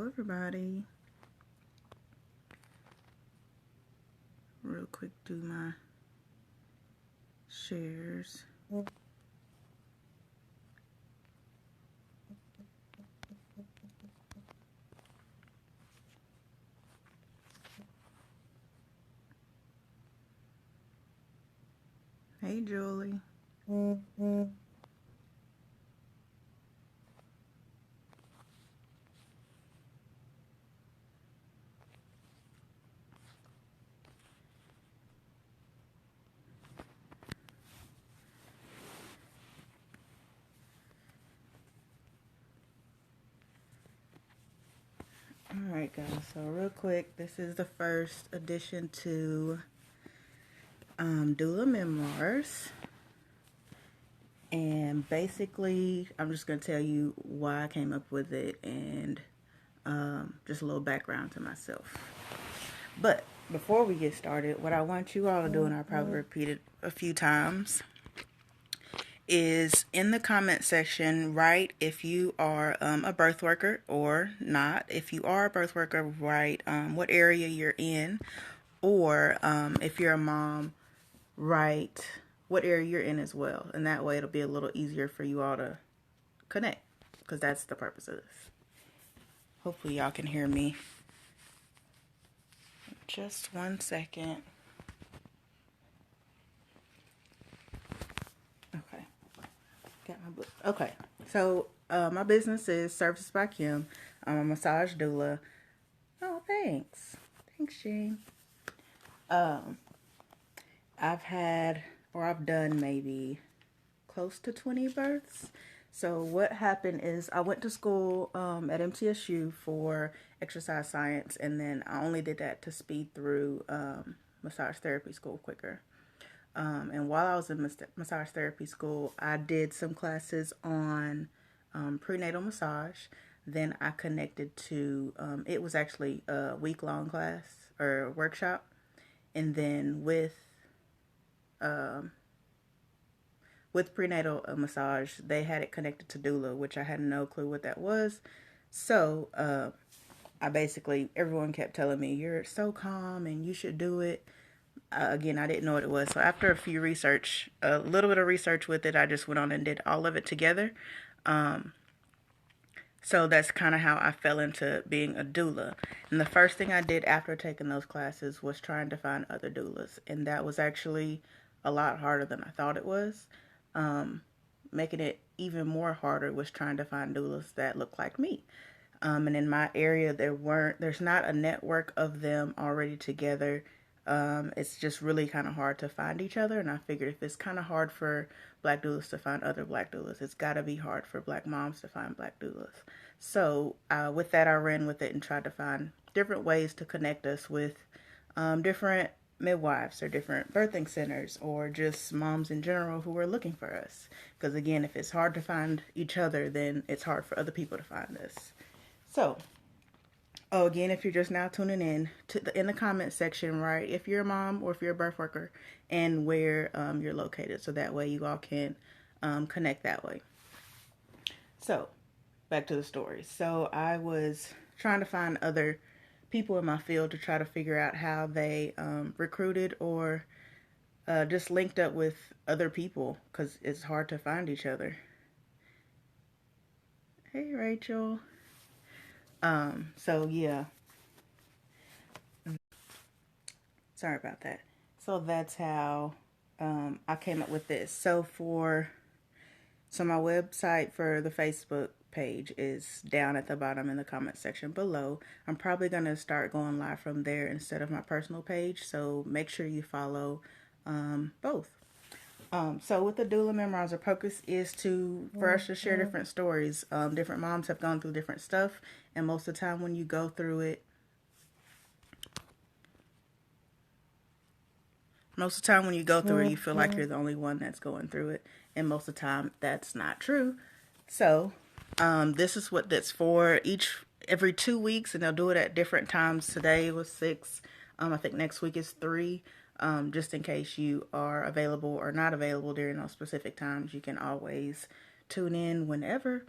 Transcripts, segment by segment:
everybody. Real quick, do my shares. Hey, Julie. Alright guys, so real quick, this is the first addition to Doula Memoirs, and basically I'm just going to tell you why I came up with it and just a little background to myself. But before we get started, what I want you all to do, and I'll probably repeat it a few times, is in the comment section write if you are a birth worker or not. If you are a birth worker, write what area you're in, or if you're a mom, write what area you're in as well, and that way it'll be a little easier for you all to connect, because that's the purpose of this. Hopefully y'all can hear me. Just 1 second. Okay. Got my book. Okay, so my business is Services by Kim. I'm a massage doula. Oh, thanks. Thanks, Shane. I've done maybe close to 20 births. So what happened is I went to school at MTSU for exercise science, and then I only did that to speed through massage therapy school quicker. And while I was in massage therapy school, I did some classes on prenatal massage. Then I connected to, it was actually a week-long class or workshop. And then with prenatal massage, they had it connected to doula, which I had no clue what that was. So I basically, everyone kept telling me, you're so calm and you should do it. Again, I didn't know what it was. So after a little bit of research with it, I just went on and did all of it together. So that's kind of how I fell into being a doula. And the first thing I did after taking those classes was trying to find other doulas. And that was actually a lot harder than I thought it was. Making it even more harder was trying to find doulas that look like me. And in my area, there's not a network of them already together. It's just really kind of hard to find each other, and I figured if it's kind of hard for black doulas to find other black doulas, it's got to be hard for black moms to find black doulas. So with that, I ran with it and tried to find different ways to connect us with different midwives or different birthing centers, or just moms in general who are looking for us. Because again, if it's hard to find each other, then it's hard for other people to find us. So again, if you're just now tuning in, in the comment section, write if you're a mom or if you're a birth worker and where you're located, so that way you all can connect that way. So back to the story. So I was trying to find other people in my field to try to figure out how they recruited or just linked up with other people, because it's hard to find each other. Hey, Rachel. So yeah, sorry about that. So that's how I came up with this. So my website for the Facebook page is down at the bottom in the comment section below. I'm probably going to start going live from there instead of my personal page, so make sure you follow both. So with the Doula Memoirs, our focus is for us to share different stories. Different moms have gone through different stuff, and most of the time when you go through it, you feel like you're the only one that's going through it, and most of the time that's not true. So this is what that's for. Every 2 weeks, and they'll do it at different times. Today was 6. I think next week is 3. Just in case you are available or not available during those specific times, you can always tune in whenever.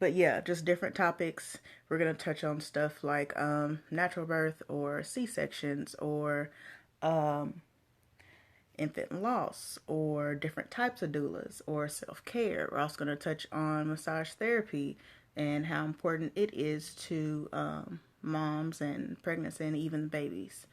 But yeah, just different topics. We're going to touch on stuff like natural birth or C-sections or um, infant loss or different types of doulas or self-care. We're also going to touch on massage therapy and how important it is to moms and pregnancy and even babies.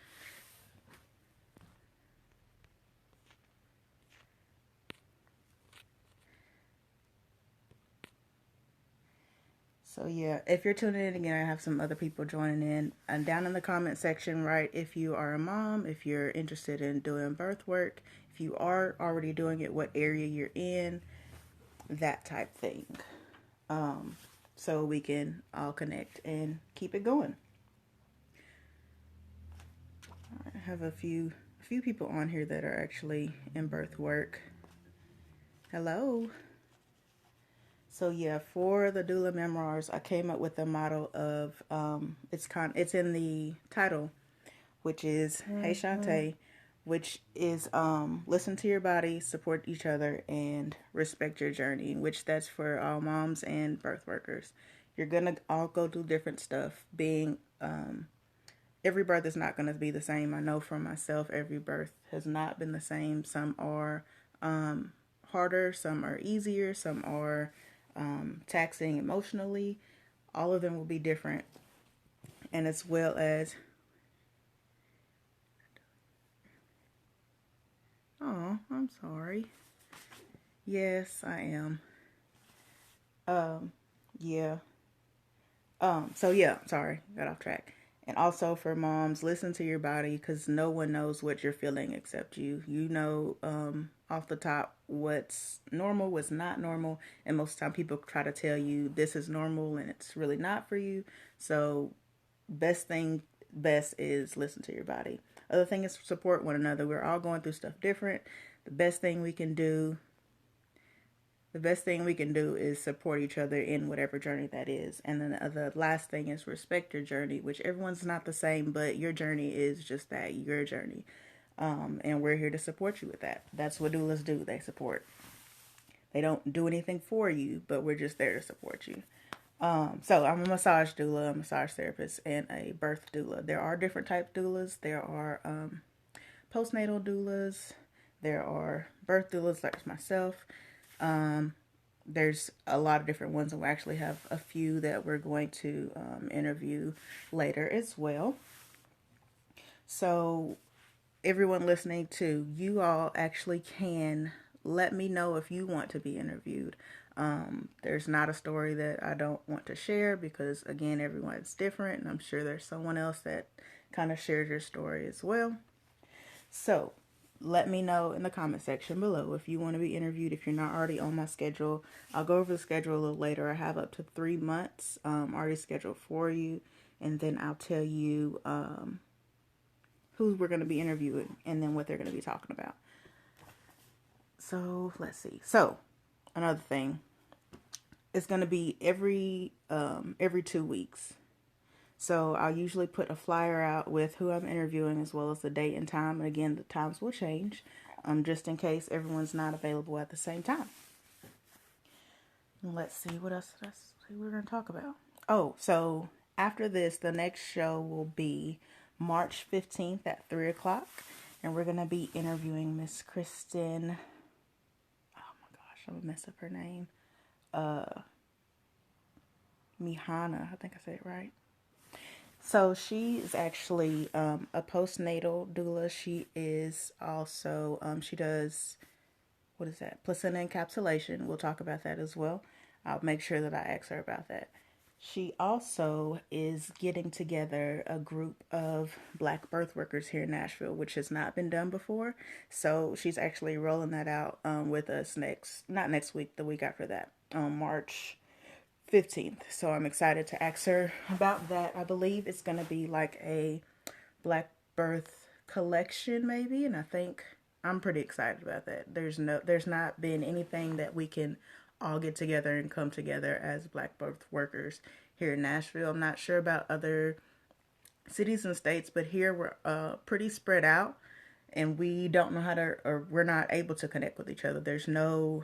So yeah, if you're tuning in again, I have some other people joining in. And down in the comment section, write if you are a mom, if you're interested in doing birth work, if you are already doing it, what area you're in, that type thing. So we can all connect and keep it going. I have a few people on here that are actually in birth work. Hello. So yeah, for the Doula Memoirs, I came up with the motto of it's in the title, which is Hey Shantae, which is listen to your body, support each other, and respect your journey, which that's for all moms and birth workers. You're gonna all go do different stuff. Every birth is not gonna be the same. I know for myself, every birth has not been the same. Some are harder, some are easier, some are taxing emotionally. All of them will be different, and as well as oh, I'm sorry. Yes, I am. Yeah. So yeah, sorry, got off track. And also for moms, listen to your body because no one knows what you're feeling except you. You know, off the top what's normal, what's not normal, and most of the time people try to tell you this is normal and it's really not for you. So best is listen to your body. Other thing is support one another. We're all going through stuff different. The best thing we can do is support each other in whatever journey that is. And then the last thing is respect your journey, which everyone's not the same, but your journey is just that, your journey. And we're here to support you with that. That's what doulas do. They support. They don't do anything for you, but we're just there to support you. So I'm a massage doula, a massage therapist, and a birth doula. There are different type doulas. There are postnatal doulas. There are birth doulas like myself. There's a lot of different ones, and we actually have a few that we're going to interview later as well. So everyone listening to, you all actually can let me know if you want to be interviewed. There's not a story that I don't want to share because, again, everyone's different, and I'm sure there's someone else that kind of shares your story as well. So let me know in the comment section below if you want to be interviewed. If you're not already on my schedule, I'll go over the schedule a little later. I have up to 3 months already scheduled for you, and then I'll tell you who we're going to be interviewing and then what they're going to be talking about. So let's see. So another thing, it's going to be every 2 weeks. So I'll usually put a flyer out with who I'm interviewing as well as the date and time. And again, the times will change just in case everyone's not available at the same time. Let's see, what else did I say we were going to talk about? Oh, so after this, the next show will be March 15th at 3 o'clock. And we're going to be interviewing Miss Kristen. Oh my gosh, I'm going to mess up her name. Mihana, I think I said it right. So she is actually a postnatal doula. She is also, she does, what is that? Placenta encapsulation. We'll talk about that as well. I'll make sure that I ask her about that. She also is getting together a group of Black birth workers here in Nashville, which has not been done before. So she's actually rolling that out with us not next week, the week after that, March 15th. So I'm excited to ask her about that. I believe it's going to be like a Black birth collection maybe, and I think I'm pretty excited about that. There's not been anything that we can all get together and come together as Black birth workers here in Nashville. I'm not sure about other cities and states, but here we're pretty spread out, and we don't know how to, or we're not able to connect with each other. There's no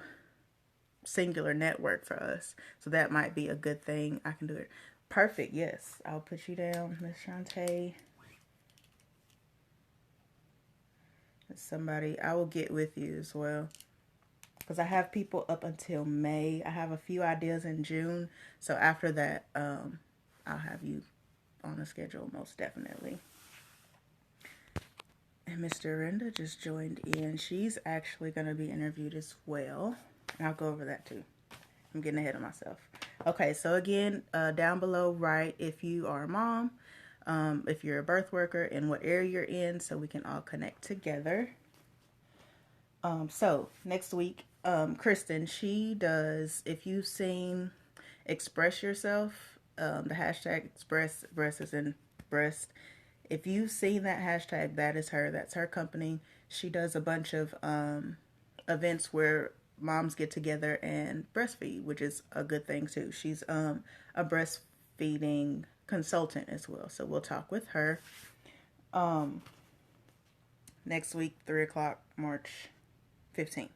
singular network for us. So that might be a good thing. I can do it. Perfect. Yes. I'll put you down, Miss Shantae. Somebody, I will get with you as well. Because I have people up until May. I have a few ideas in June. So after that, I'll have you on the schedule most definitely. And Miss Dorinda just joined in. She's actually going to be interviewed as well. And I'll go over that too. I'm getting ahead of myself. Okay, so again, down below, write if you are a mom, if you're a birth worker, and what area you're in, so we can all connect together. So next week, Kristen, she does, if you've seen Express Yourself, the hashtag express breast is in breast. If you've seen that hashtag, that is her. That's her company. She does a bunch of events where moms get together and breastfeed, which is a good thing too. She's a breastfeeding consultant as well. So we'll talk with her next week, 3 o'clock, March 15th.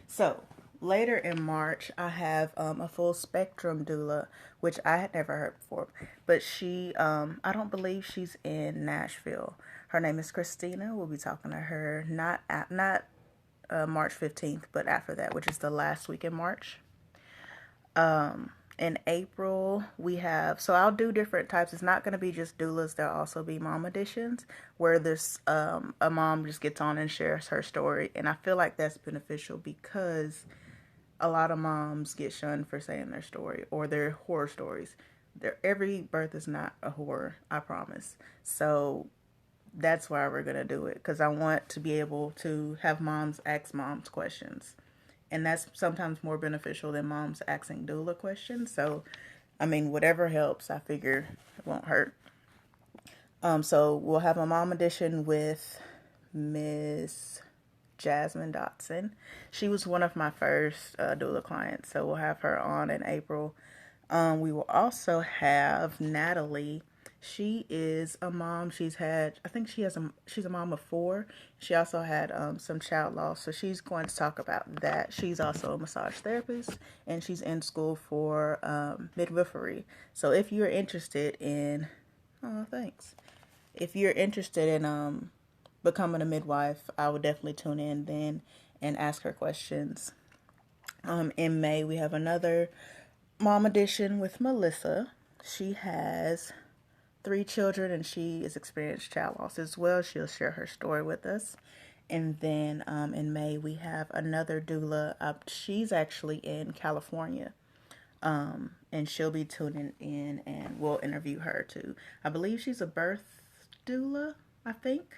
So later in March, I have a full spectrum doula, which I had never heard before. But she, I don't believe she's in Nashville. Her name is Christina. We'll be talking to her not March 15th, but after that, which is the last week in March. In April, we have, so I'll do different types. It's not going to be just doulas. There'll also be mom editions where this, a mom just gets on and shares her story. And I feel like that's beneficial because a lot of moms get shunned for saying their story or their horror stories. Every birth is not a horror, I promise. So that's why we're going to do it, because I want to be able to have moms ask moms questions. And that's sometimes more beneficial than moms asking doula questions. So, I mean, whatever helps, I figure it won't hurt. So we'll have a mom edition with Miss Jasmine Dotson. She was one of my first doula clients, so we'll have her on in April. We will also have Natalie. She is a mom. She's had, I think she's a mom of 4. She also had some child loss, so she's going to talk about that. She's also a massage therapist, and she's in school for midwifery. So if you're interested in, if you're interested in becoming a midwife, I would definitely tune in then and ask her questions. In May, we have another mom edition with Melissa. She has 3 children, and she has experienced child loss as well. She'll share her story with us. And then in May, we have another doula. She's actually in California. And she'll be tuning in, and we'll interview her too. I believe she's a birth doula, I think.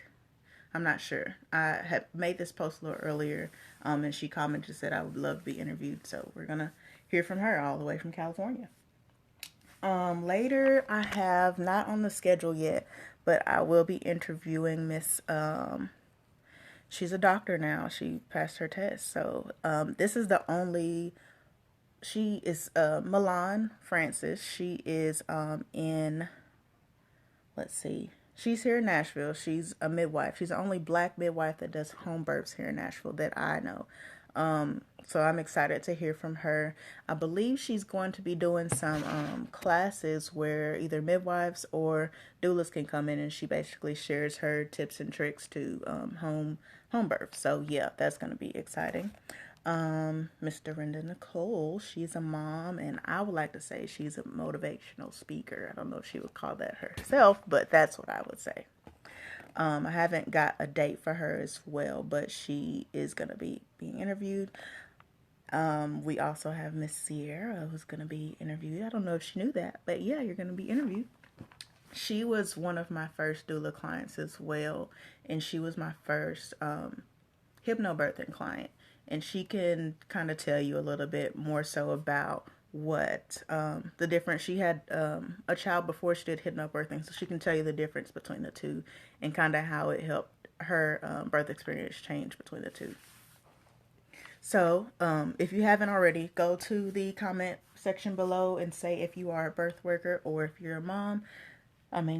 I'm not sure. I had made this post a little earlier, and she commented and said I would love to be interviewed. So we're going to hear from her all the way from California. Later, I have not on the schedule yet, but I will be interviewing Miss, she's a doctor now. She passed her test. So, this is the only, she is, Milan Francis. She is, she's here in Nashville. She's a midwife. She's the only black midwife that does home births here in Nashville that I know. So I'm excited to hear from her. I believe she's going to be doing some classes where either midwives or doulas can come in, and she basically shares her tips and tricks to home birth. So yeah, that's going to be exciting. Miss Dorinda Nicole, she's a mom, and I would like to say she's a motivational speaker. I don't know if she would call that herself, but that's what I would say. I haven't got a date for her as well, but she is going to be being interviewed. We also have Miss Sierra, who's going to be interviewed. I don't know if she knew that, but yeah, you're going to be interviewed. She was one of my first doula clients as well, and she was my first hypnobirthing client. And she can kind of tell you a little bit more so about what the difference. She had a child before she did hypnobirthing, so she can tell you the difference between the two and kind of how it helped her birth experience change between the two. So if you haven't already, go to the comment section below and say if you are a birth worker or if you're a mom.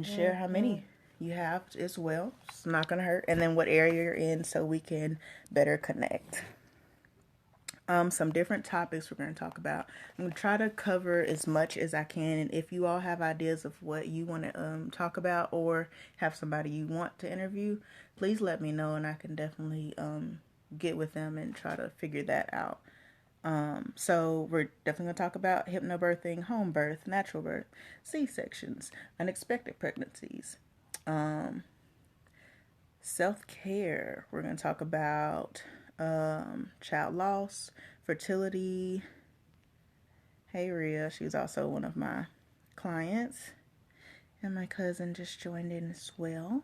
Share how many you have as well. It's not going to hurt. And then what area you're in so we can better connect. Some different topics we're going to talk about. I'm going to try to cover as much as I can. And if you all have ideas of what you want to talk about or have somebody you want to interview, please let me know, and I can definitely get with them and try to figure that out. So we're definitely going to talk about hypnobirthing, home birth, natural birth, C-sections, unexpected pregnancies, self-care. We're going to talk about child loss, fertility. Hey, Rhea, she's also one of my clients. And my cousin just joined in as well.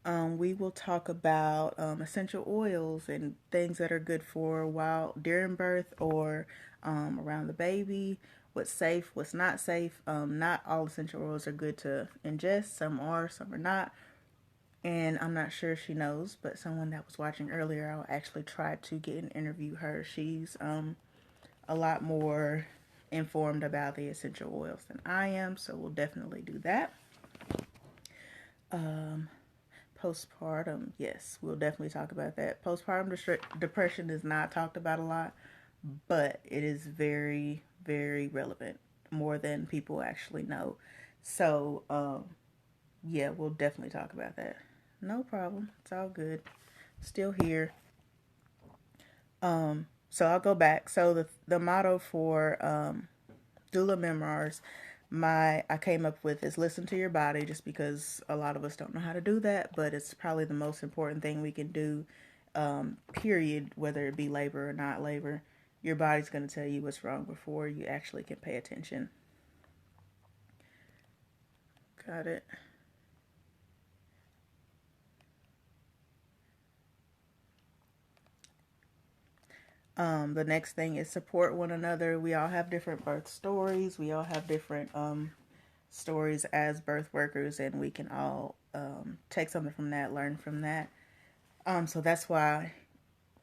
We will talk about essential oils and things that are good for while during birth or around the baby. What's safe, what's not safe. Not all essential oils are good to ingest. Some are, some are not. And I'm not sure if she knows, but someone that was watching earlier, I'll actually try to get and interview her. She's a lot more informed about the essential oils than I am, so we'll definitely do that. Postpartum, yes, we'll definitely talk about that. Postpartum depression is not talked about a lot, but it is very, very relevant, more than people actually know. So, yeah, we'll definitely talk about that. No problem. It's all good. Still here. So I'll go back. So the motto for Doula Memoirs, I came up with is listen to your body, just because a lot of us don't know how to do that, but it's probably the most important thing we can do, period, whether it be labor or not labor. Your body's going to tell you what's wrong before you actually can pay attention. Got it. The next thing is support one another. We all have different birth stories. We all have different stories as birth workers, and we can all take something from that, learn from that. So that's why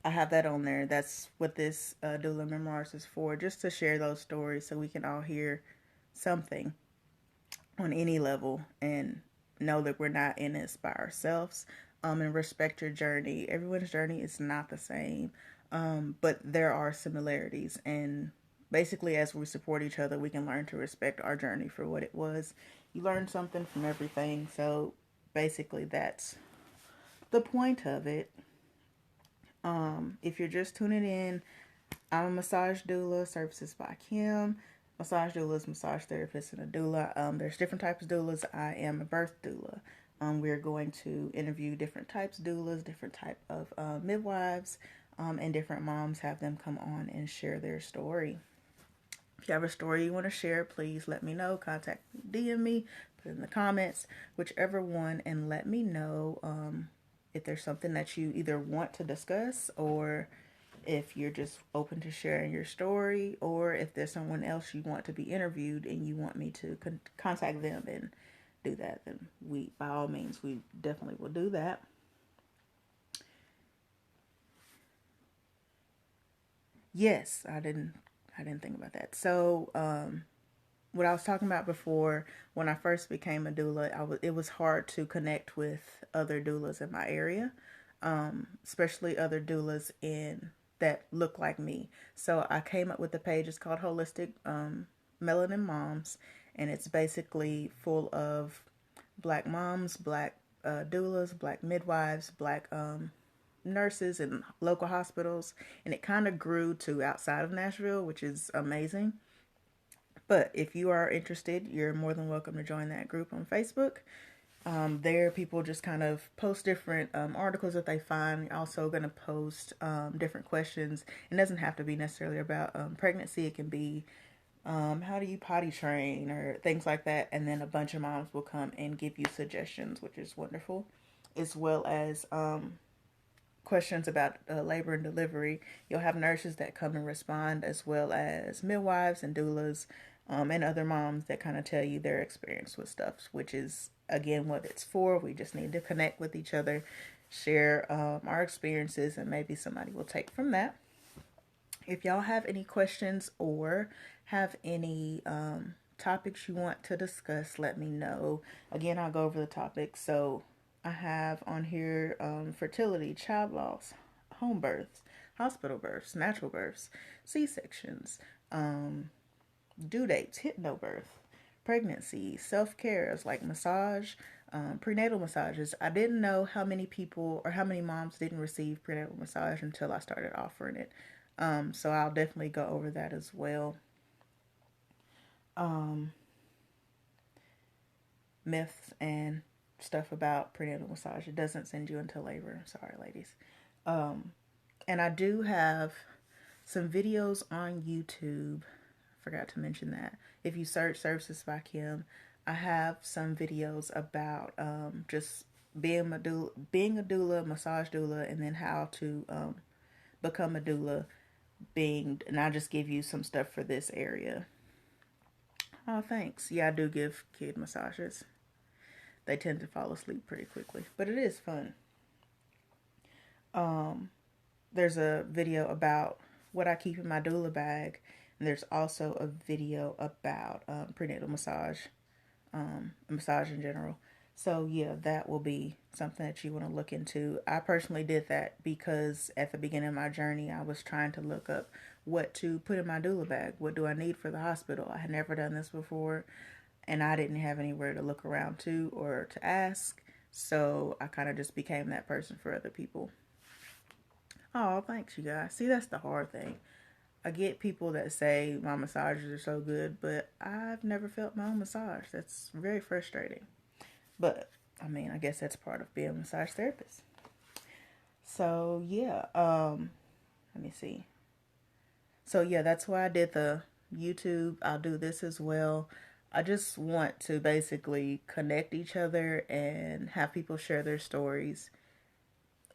I have that on there. That's what this Doula Memoirs is for, just to share those stories so we can all hear something on any level and know that we're not in this by ourselves, and respect your journey. Everyone's journey is not the same. But there are similarities, and basically as we support each other, we can learn to respect our journey for what it was. You learn something from everything, so basically that's the point of it. If you're just tuning in, I'm a massage doula, services by Kim. Massage doulas, massage therapist, and a doula. There's different types of doulas. I am a birth doula. We're going to interview different types of doulas, different type of midwives, and different moms, have them come on and share their story. If you have a story you want to share, please let me know. Contact me, DM me, put it in the comments, whichever one, and let me know if there's something that you either want to discuss, or if you're just open to sharing your story, or if there's someone else you want to be interviewed and you want me to contact them and do that, then by all means, we definitely will do that. Yes, I didn't think about that. So, what I was talking about before, when I first became a doula, it was hard to connect with other doulas in my area, especially other doulas that look like me. So I came up with a page. It's called Holistic Melanin Moms, and it's basically full of Black moms, Black doulas, Black midwives, Black nurses in local hospitals, and it kind of grew to outside of Nashville, which is amazing. But if you are interested, you're more than welcome to join that group on Facebook. There, people just kind of post different articles that they find. Also going to post different questions. It doesn't have to be necessarily about pregnancy. It can be how do you potty train or things like that. And then a bunch of moms will come and give you suggestions, which is wonderful, as well as questions about labor and delivery. You'll have nurses that come and respond, as well as midwives and doulas, and other moms that kind of tell you their experience with stuff, which is, again, what it's for. We just need to connect with each other, share our experiences, and maybe somebody will take from that. If y'all have any questions or have any topics you want to discuss, let me know. Again, I'll go over the topics. So I have on here fertility, child loss, home births, hospital births, natural births, C-sections, due dates, hypnobirth, pregnancy, self-cares like massage, prenatal massages. I didn't know how many people or how many moms didn't receive prenatal massage until I started offering it. So I'll definitely go over that as well. Myths and stuff about prenatal massage. It doesn't send you into labor. Sorry, ladies. And I do have some videos on YouTube. Forgot to mention that. If you search Services by Kim, I have some videos about just being a doula, massage doula, and then how to become a doula. And I just give you some stuff for this area. Oh, thanks. Yeah, I do give kid massages. They tend to fall asleep pretty quickly, but it is fun. There's a video about what I keep in my doula bag, and there's also a video about prenatal massage, massage in general. So yeah, that will be something that you want to look into. I personally did that because at the beginning of my journey, I was trying to look up what to put in my doula bag. What do I need for the hospital? I had never done this before, and I didn't have anywhere to look around to or to ask. So I kind of just became that person for other people. Oh, thanks, you guys. See, that's the hard thing. I get people that say my massages are so good, but I've never felt my own massage. That's very frustrating. But, I mean, I guess that's part of being a massage therapist. So, yeah. Let me see. So, yeah, that's why I did the YouTube. I'll do this as well. I just want to basically connect each other and have people share their stories.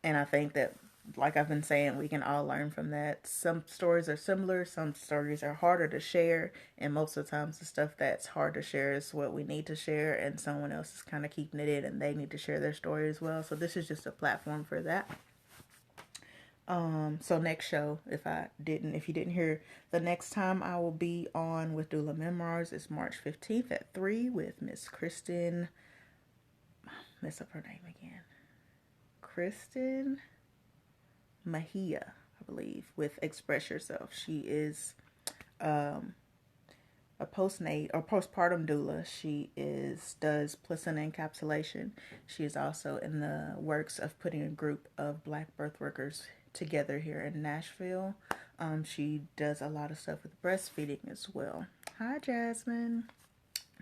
And I think that, like I've been saying, we can all learn from that. Some stories are similar, some stories are harder to share, and most of the times the stuff that's hard to share is what we need to share, and someone else is kind of keeping it in and they need to share their story as well. So this is just a platform for that. So next show, if you didn't hear, the next time I will be on with Doula Memoirs is March 15th at 3 with Miss Kristen. Mess up her name again. Kristen Mejia, I believe, with Express Yourself. She is a postpartum doula. She does placenta encapsulation. She is also in the works of putting a group of Black birth workers together here in Nashville. She does a lot of stuff with breastfeeding as well. Hi, Jasmine.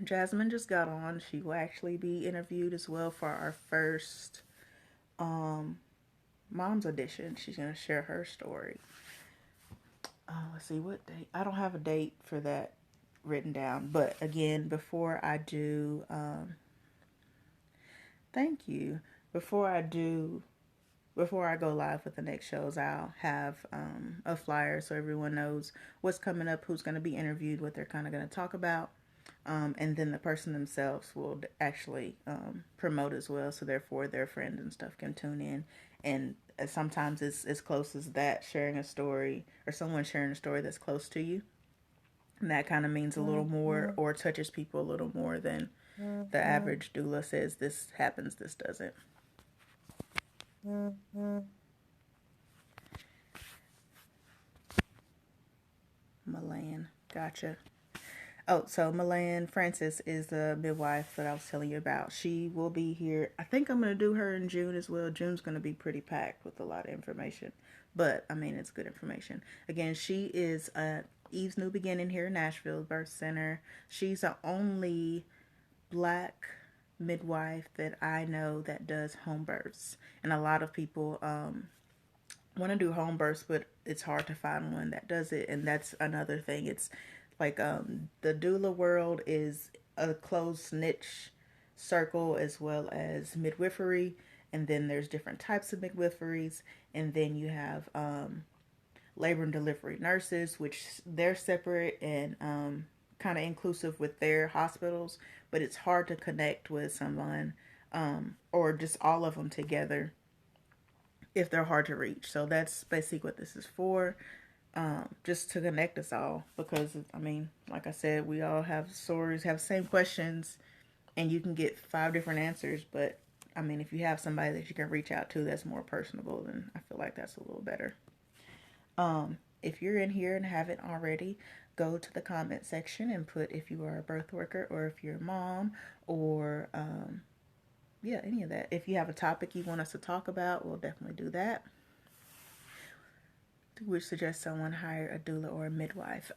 Jasmine just got on. She will actually be interviewed as well for our first mom's edition. She's going to share her story. Let's see, what date? I don't have a date for that written down. But again, before I do, thank you. Before I go live with the next shows, I'll have a flyer so everyone knows what's coming up, who's going to be interviewed, what they're kind of going to talk about. And then the person themselves will actually promote as well, so therefore their friends and stuff can tune in. And sometimes it's as close as that, sharing a story or someone sharing a story that's close to you. And that kind of means a little more or touches people a little more than the average doula says this happens, this doesn't. Milan, gotcha. Oh, so Milan Francis is the midwife that I was telling you about. She will be here. I think I'm going to do her in June as well. June's going to be pretty packed with a lot of information. But, I mean, it's good information. Again, she is Eve's New Beginning here in Nashville Birth Center. She's the only Black midwife that I know that does home births. And a lot of people want to do home births, but it's hard to find one that does it. And that's another thing. It's like the doula world is a closed niche circle as well as midwifery, and then there's different types of midwiferys, and then you have labor and delivery nurses, which they're separate and kind of inclusive with their hospitals, but it's hard to connect with someone or just all of them together if they're hard to reach. So that's basically what this is for. Just to connect us all, because I mean, like I said, we all have stories, have the same questions, and you can get 5 different answers. But I mean, if you have somebody that you can reach out to that's more personable, then I feel like that's a little better. If you're in here and haven't already, go to the comment section and put if you are a birth worker or if you're a mom or yeah, any of that. If you have a topic you want us to talk about, we'll definitely do that. We suggest someone hire a doula or a midwife.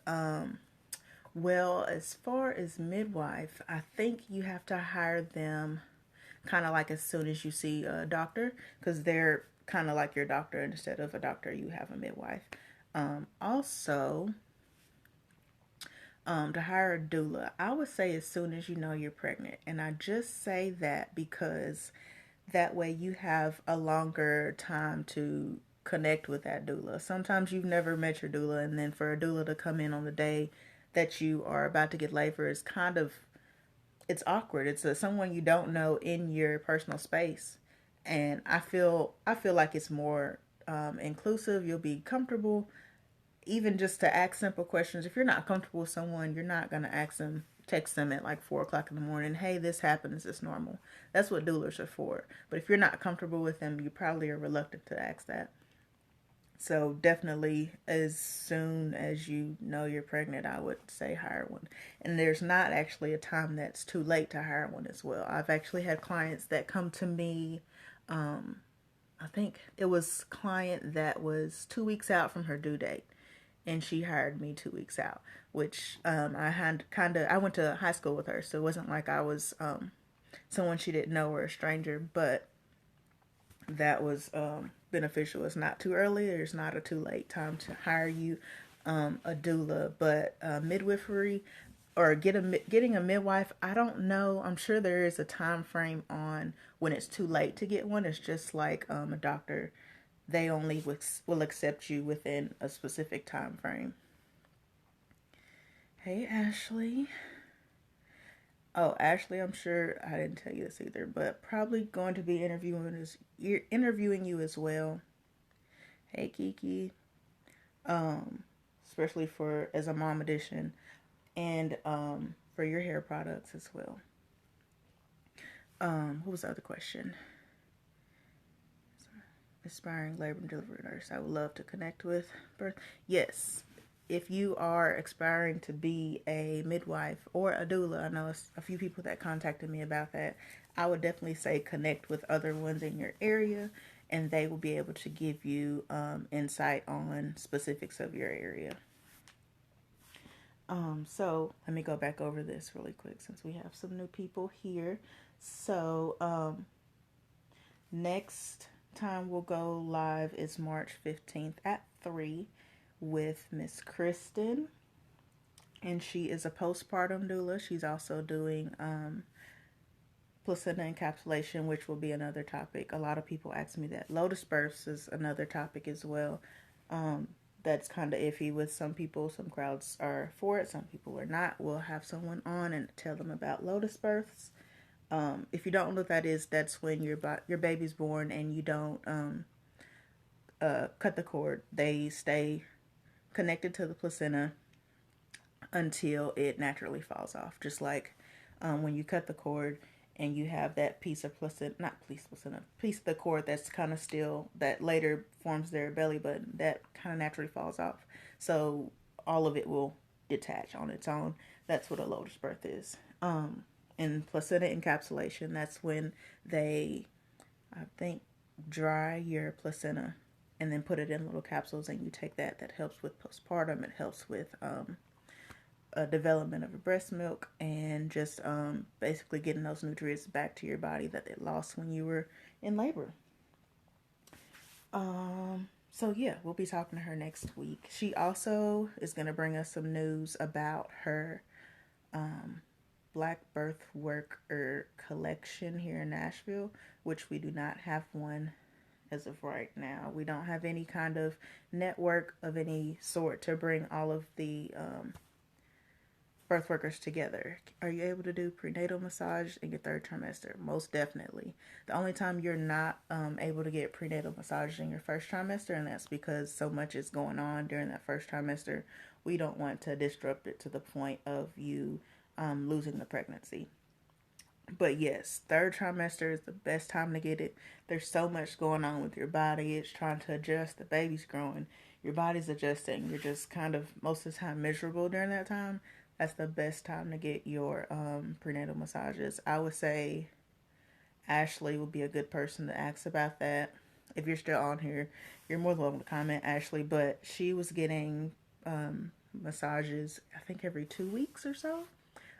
Well, as far as midwife, I think you have to hire them kind of like as soon as you see a doctor, because they're kind of like your doctor. Instead of a doctor, you have a midwife. Also, to hire a doula, I would say as soon as you know you're pregnant. And I just say that because that way you have a longer time to connect with that doula. Sometimes you've never met your doula, and then for a doula to come in on the day that you are about to get labor is kind of, it's awkward. It's someone you don't know in your personal space, and I feel like it's more inclusive. You'll be comfortable, even just to ask simple questions. If you're not comfortable with someone, you're not gonna ask them, text them at like 4 o'clock in the morning, hey, this happened, is this normal? That's what doulas are for. But if you're not comfortable with them, you probably are reluctant to ask that. So definitely as soon as you know you're pregnant, I would say hire one. And there's not actually a time that's too late to hire one as well. I've actually had clients that come to me, I think it was a client that was 2 weeks out from her due date, and she hired me 2 weeks out, which I had I went to high school with her, so it wasn't like I was someone she didn't know or a stranger, but that was beneficial. It's not too early, there's not a too late time to hire you a doula, but midwifery or getting a midwife, I don't know. I'm sure there is a time frame on when it's too late to get one. It's just like a doctor. They only will accept you within a specific time frame. Hey, Ashley. Oh, Ashley, I'm sure I didn't tell you this either, but probably going to be interviewing you as well. Hey, Kiki. Especially for as a mom edition, and for your hair products as well. What was the other question? Aspiring labor and delivery nurse I would love to connect with. Yes, if you are aspiring to be a midwife or a doula, I know a few people that contacted me about that. I would definitely say connect with other ones in your area, and they will be able to give you insight on specifics of your area. So let me go back over this really quick since we have some new people here. So next time we'll go live is March 15th at 3 with Miss Kristen, and she is a postpartum doula. She's also doing placenta encapsulation, which will be another topic. A lot of people ask me that. Lotus births is another topic as well. That's kind of iffy with some people. Some crowds are for it, some people are not. We'll have someone on and tell them about lotus births. If you don't know what that is, that's when your baby's born and you don't cut the cord. They stay connected to the placenta until it naturally falls off. Just like when you cut the cord and you have that piece of the cord that's kind of still, that later forms their belly button, that kind of naturally falls off. So all of it will detach on its own. That's what a lotus birth is. And placenta encapsulation, that's when they, I think, dry your placenta and then put it in little capsules, and you take that. That helps with postpartum. It helps with development of a breast milk, and just basically getting those nutrients back to your body that they lost when you were in labor. So yeah, we'll be talking to her next week. She also is going to bring us some news about her Black birth worker collection here in Nashville, which we do not have one as of right now. We don't have any kind of network of any sort to bring all of the birth workers together. Are you able to do prenatal massage in your third trimester? Most definitely. The only time you're not able to get prenatal massage in your first trimester, and that's because so much is going on during that first trimester, we don't want to disrupt it to the point of you losing the pregnancy. But yes, third trimester is the best time to get it. There's so much going on with your body. It's trying to adjust. The baby's growing. Your body's adjusting. You're just kind of most of the time miserable during that time. That's the best time to get your prenatal massages. I would say Ashley would be a good person to ask about that. If you're still on here, you're more than welcome to comment, Ashley. But she was getting massages, I think every 2 weeks or so,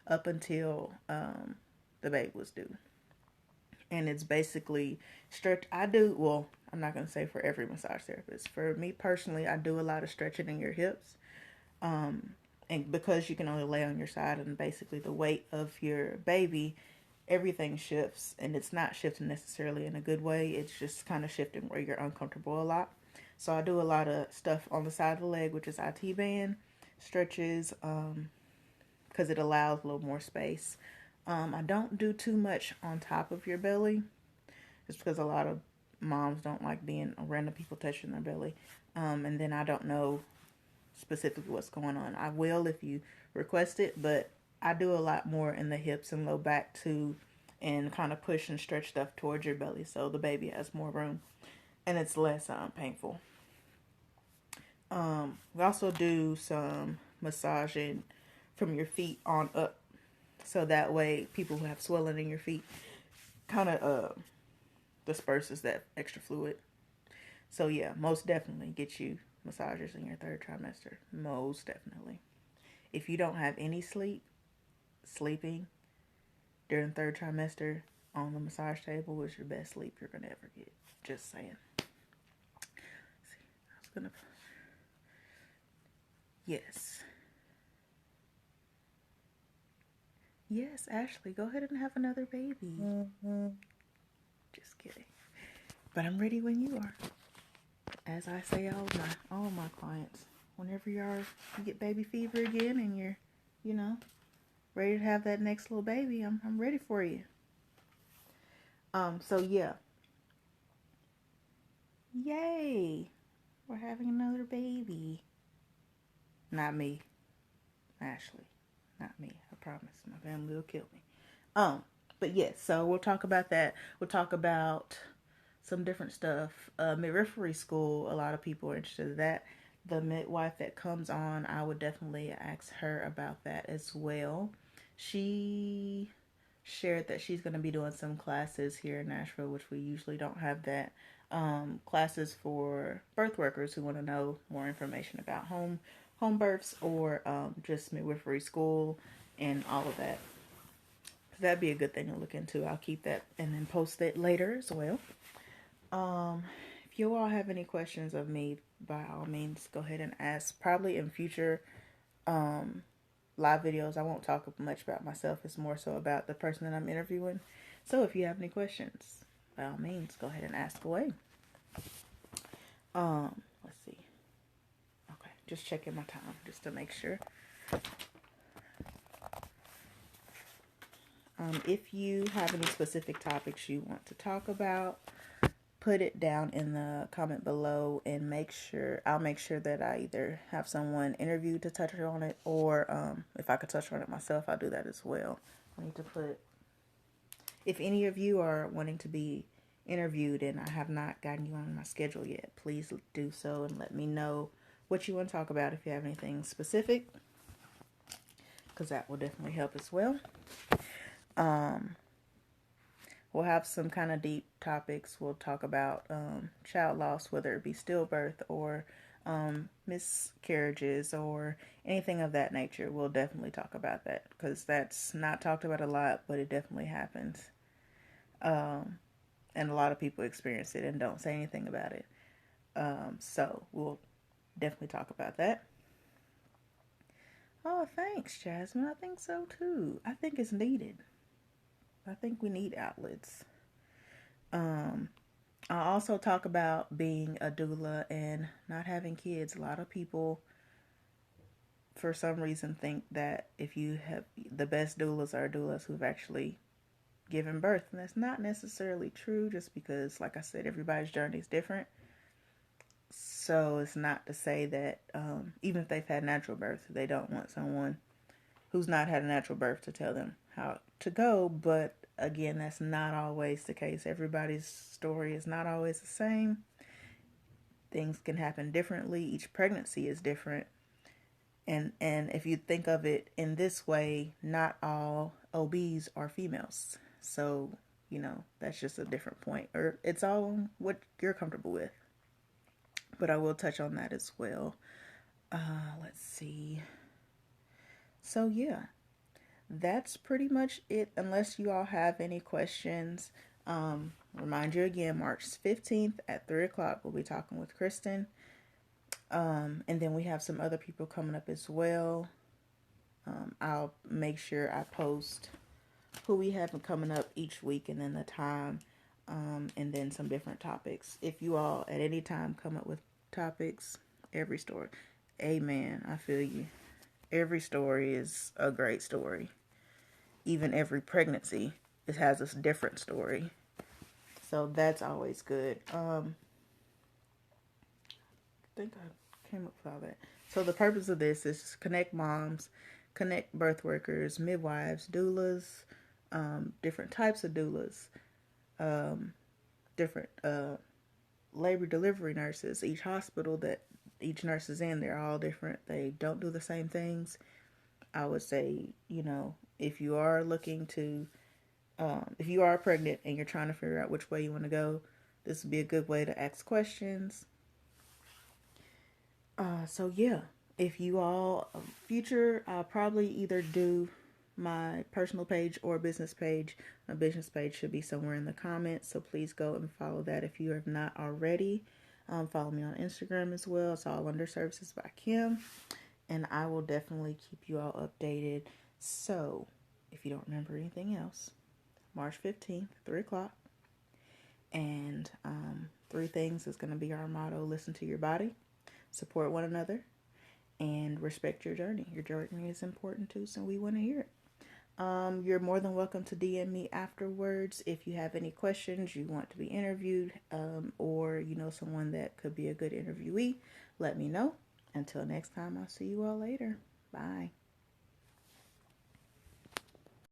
up until the baby was due. And it's basically stretch. Well, I'm not going to say for every massage therapist. For me personally, I do a lot of stretching in your hips. And because you can only lay on your side and basically the weight of your baby, everything shifts. And it's not shifting necessarily in a good way. It's just kind of shifting where you're uncomfortable a lot. So I do a lot of stuff on the side of the leg, which is IT band, stretches, because it allows a little more space. I don't do too much on top of your belly, just because a lot of moms don't like being random people touching their belly. And then I don't know specifically what's going on. I will if you request it, but I do a lot more in the hips and low back too, and kind of push and stretch stuff towards your belly so the baby has more room and it's less painful. We also do some massaging from your feet on up. So that way, people who have swelling in your feet kind of disperses that extra fluid. So yeah, most definitely get you massages in your third trimester. Most definitely. If you don't have any sleeping during third trimester on the massage table is your best sleep you're going to ever get. Just saying. Yes. Yes, Ashley, go ahead and have another baby. Just kidding. But I'm ready when you are. As I say all my clients, whenever you get baby fever again and you're, ready to have that next little baby, I'm ready for you. So yeah. Yay! We're having another baby. Not me. Ashley. Not me. I promise. My family will kill me. But yes, so we'll talk about that. We'll talk about some different stuff. Midwifery school, a lot of people are interested in that. The midwife that comes on, I would definitely ask her about that as well. She shared that she's going to be doing some classes here in Nashville, which we usually don't have that. Classes for birth workers who want to know more information about home births or just midwifery school and all of that. That'd be a good thing to look into. I'll keep that and then post it later as well. If you all have any questions of me, by all means, go ahead and ask. Probably in future live videos, I won't talk much about myself. It's more so about the person that I'm interviewing. So if you have any questions, by all means, go ahead and ask away. Let's see. Okay, just checking my time just to make sure. If you have any specific topics you want to talk about, put it down in the comment below and I'll make sure that I either have someone interviewed to touch on it or if I could touch on it myself, I'll do that as well. I need to if any of you are wanting to be interviewed and I have not gotten you on my schedule yet, please do so and let me know what you want to talk about if you have anything specific, because that will definitely help as well. We'll have some kind of deep topics. We'll talk about child loss, whether it be stillbirth or miscarriages or anything of that nature. We'll definitely talk about that because that's not talked about a lot, but it definitely happens. And a lot of people experience it and don't say anything about it. So we'll definitely talk about that. Oh, thanks, Jasmine. I think so too. I think it's needed. I think we need outlets. I'll also talk about being a doula and not having kids. A lot of people, for some reason, think that if you have the best doulas are doulas who've actually given birth. And that's not necessarily true just because, like I said, everybody's journey is different. So it's not to say that even if they've had natural birth, they don't want someone who's not had a natural birth to tell them how to go. But again, that's not always the case. Everybody's story is not always the same. Things can happen differently. Each pregnancy is different. And if you think of it in this way, not all OBs are females. So, that's just a different point. Or it's all what you're comfortable with. But I will touch on that as well. Let's see. So, yeah, that's pretty much it. Unless you all have any questions. Remind you again, March 15th at 3 o'clock, we'll be talking with Kristen. And then we have some other people coming up as well. I'll make sure I post who we have coming up each week and then the time, and then some different topics. If you all at any time come up with topics, every story, amen, I feel you. Every story is a great story. Even every pregnancy, it has a different story. So that's always good. I think I came up with all that. So the purpose of this is to connect moms, connect birth workers, midwives, doulas, different types of doulas, different labor delivery nurses. Each hospital that each nurse is in, they're all different. They don't do the same things. I would say, if you are looking to, if you are pregnant and you're trying to figure out which way you want to go, this would be a good way to ask questions. So yeah, if you all future, I'll probably either do my personal page or business page. My business page should be somewhere in the comments, so please go and follow that if you have not already. Follow me on Instagram as well. It's all under Services by Kim, and I will definitely keep you all updated. So if you don't remember anything else, March 15th, 3 o'clock, and 3 things is going to be our motto: listen to your body, support one another, and respect your journey. Your journey is important too, so we want to hear it. You're more than welcome to DM me afterwards if you have any questions, you want to be interviewed, or you know someone that could be a good interviewee. Let me know. Until next time, I'll see you all later. Bye.